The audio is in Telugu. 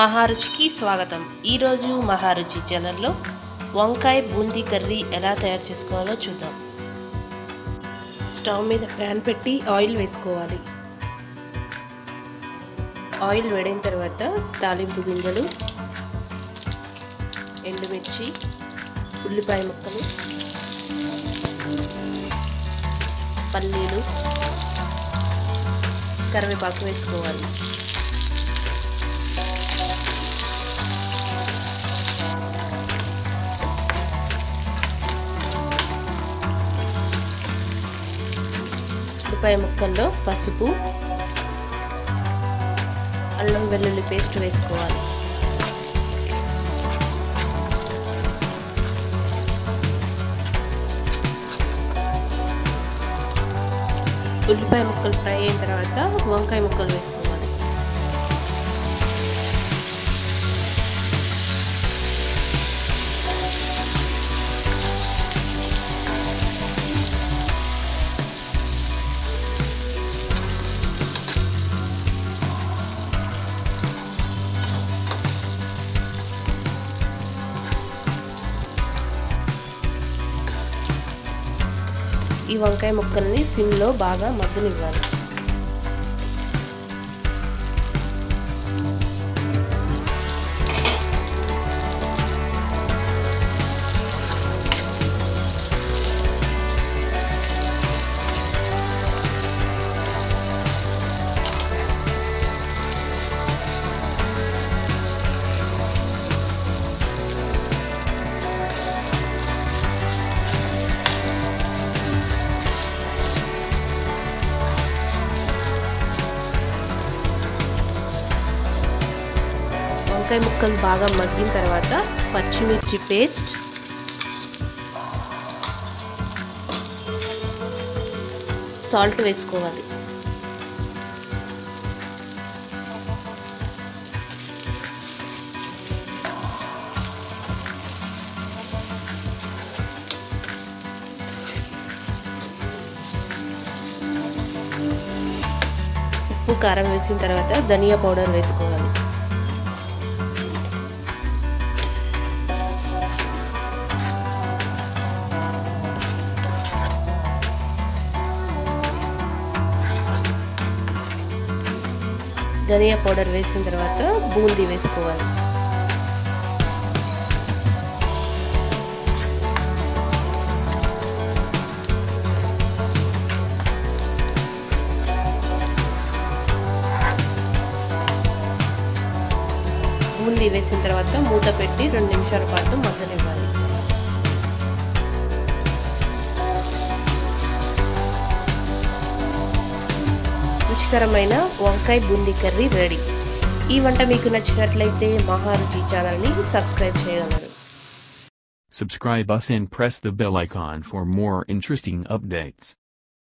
మహారుచికి స్వాగతం. ఈరోజు మహారుచి ఛానల్లో వంకాయ బూందీ కర్రీ ఎలా తయారు చేసుకోవాలో చూద్దాం. స్టవ్ మీద ప్యాన్ పెట్టి ఆయిల్ వేసుకోవాలి. ఆయిల్ వేడిన తర్వాత తాలింపు గింజలు, ఎండుమిర్చి, ఉల్లిపాయ ముక్కలు, పల్లీలు, కరివేపాకు వేసుకోవాలి. ఉల్లిపాయ ముక్కల్లో పసుపు, అల్లం వెల్లుల్లి పేస్ట్ వేసుకోవాలి. ఉల్లిపాయ ముక్కలు ఫ్రై అయిన తర్వాత వంకాయ ముక్కలు వేసుకోవాలి. ఈ వంకాయ ముక్కల్ని సిమ్లో బాగా మగ్గనివ్వాలి. వంకాయ ముక్కలు బాగా మగ్గిన తర్వాత పచ్చిమిర్చి పేస్ట్, సాల్ట్ వేసుకోవాలి. ఉప్పు, కారం వేసిన తర్వాత ధనియా పౌడర్ వేసుకోవాలి. ధనియా పౌడర్ వేసిన తర్వాత బూందీ వేసుకోవాలి. బూందీ వేసిన తర్వాత మూత పెట్టి 2 నిమిషాల పాటు మగ్గనివ్వాలి. రుచికరమైన వంకాయ బూందీ కర్రీ రెడీ. ఈ వంట మీకు నచ్చినట్లయితే మహారుచి ఛానల్ని సబ్స్క్రైబ్ చేయగలరు. Subscribe us and press the bell icon for more interesting updates.